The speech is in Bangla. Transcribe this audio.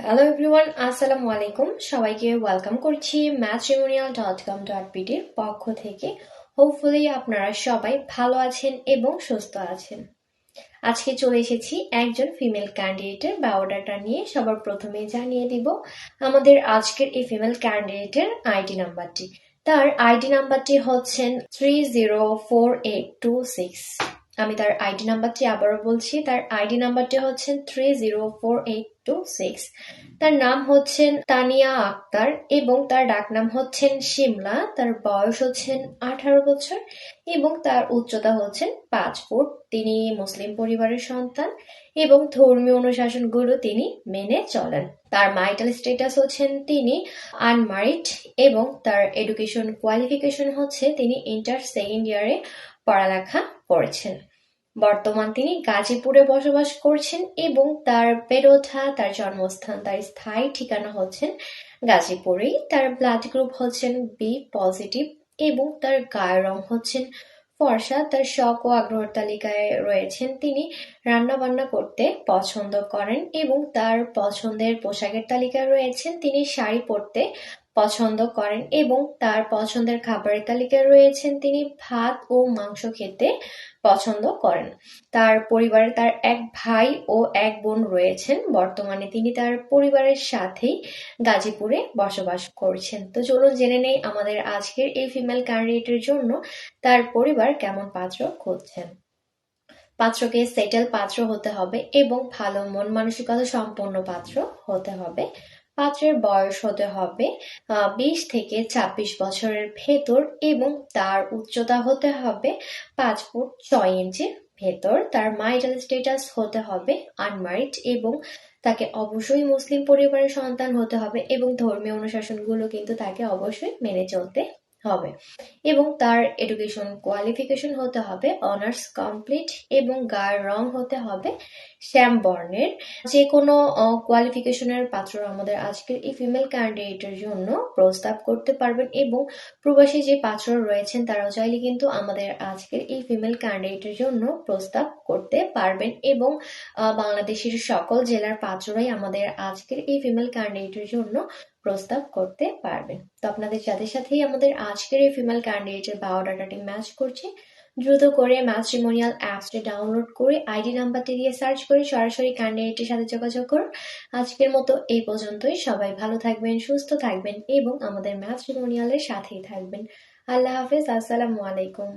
হ্যালো এভরিওয়ান, আসসালামু আলাইকুম। সবাইকে ওয়েলকাম করছি matrimonial.com.pd এর পক্ষ থেকে। হোপফুলি আপনারা সবাই ভালো আছেন এবং সুস্থ আছেন। আজকে চলে এসেছি একজন ফিমেল ক্যান্ডিডেটের বায়োডাটা নিয়ে। সবার প্রথমে জানিয়ে দিব আমাদের আজকের এই ফিমেল ক্যান্ডিডেটের আইডি নাম্বারটি। তার আইডি নাম্বারটি হচ্ছেন 304826। আমি তার আইডি নাম্বারটি আবারও বলছি, তার আইডি নাম্বারটি হচ্ছেন 304826। তার নাম হচ্ছেন তানিয়া আক্তার এবং তার ডাকনাম হচ্ছেন শিমলা। তার বয়স হচ্ছেন 18 বছর এবং তার উচ্চতা হচ্ছেন 5 ফুট। তিনি মুসলিম পরিবারের সন্তান এবং ধর্মীয় অনুশাসনগুলো তিনি মেনে চলেন। তার ম্যারিটাল স্ট্যাটাস হচ্ছেন তিনি আনম্যারিড এবং তার এডুকেশন কোয়ালিফিকেশন হচ্ছে তিনি ইন্টার সেকেন্ড ইয়ারে পড়ালেখা করেছেন। বর্তমান তিনি গাজীপুরে বসবাস করছেন এবং তার বেড়ে ওঠা, তার জন্মস্থান, তার স্থায়ী ঠিকানা হচ্ছেন গাজীপুরেই। তার ব্লাড গ্রুপ হচ্ছেন বি পজিটিভ এবং তার গায়ের রং হচ্ছেন ফর্সা। তার শখ ও আগ্রহের তালিকায় রয়েছেন তিনি রান্না বান্না করতে পছন্দ করেন এবং তার পছন্দের পোশাকের তালিকায় রয়েছেন তিনি শাড়ি পরতে পছন্দ করেন এবং তার পছন্দের খাবারের তালিকায় রয়েছেন তিনি ভাত ও মাংস খেতে পছন্দ করেন। তার পরিবারে তার এক ভাই ও এক বোন রয়েছেন। বর্তমানে তিনি তার পরিবারের সাথেই গাজীপুরে বসবাস করছেন। তো চলুন জেনে নেই আমাদের আজকের এই ফিমেল ক্যান্ডিডেটের জন্য তার পরিবার কেমন পাত্র খুঁজছেন। পাত্রকে সেটেল পাত্র হতে হবে এবং ভালো মন মানসিকতা সম্পন্ন পাত্র হতে হবে। পাত্রের বয়স হতে হবে 20 থেকে 26 বছরের ভেতর এবং তার উচ্চতা হতে হবে 5 ফুট 6 ইঞ্চির ভেতর। তার ম্যারিটাল স্ট্যাটাস হতে হবে আনম্যারিড এবং তাকে অবশ্যই মুসলিম পরিবারের সন্তান হতে হবে এবং ধর্মীয় অনুশাসনগুলো কিন্তু তাকে অবশ্যই মেনে চলতে হবে এবং তার এডুকেশন কোয়ালিফিকেশন হতে হবে অনার্স কমপ্লিট এবং গায়ের রং হতে হবে শ্যাম বর্ণের। যে কোনো কোয়ালিফিকেশনের পাত্র আমাদের আজকের এই ফিমেল ক্যান্ডিডেটের জন্য প্রস্তাব করতে পারবেন এবং প্রবাসী যে পাত্র রয়েছেন তারাও চাইলে কিন্তু আমাদের আজকের এই ফিমেল ক্যান্ডিডেটের জন্য প্রস্তাব করতে পারবেন এবং বাংলাদেশের সকল জেলার পাত্ররাই আমাদের আজকের এই ফিমেল ক্যান্ডিডেটের জন্য প্রস্তাব করতে পারবেন। তো আপনাদের যাদের সাথেই আমাদের আজকের এই ফিমেল ক্যান্ডিডেটের বায়োডাটাটি ম্যাচ করছে, দ্রুত করে ম্যাট্রিমোনিয়াল অ্যাপসটি ডাউনলোড করে আইডি নাম্বারটি দিয়ে সার্চ করে সরাসরি ক্যান্ডিডেটের সাথে যোগাযোগ করুন। আজকের মতো এই পর্যন্তই। সবাই ভালো থাকবেন, সুস্থ থাকবেন এবং আমাদের ম্যাট্রিমোনিয়ালের সাথেই থাকবেন। আল্লাহ হাফেজ, আসসালামু আলাইকুম।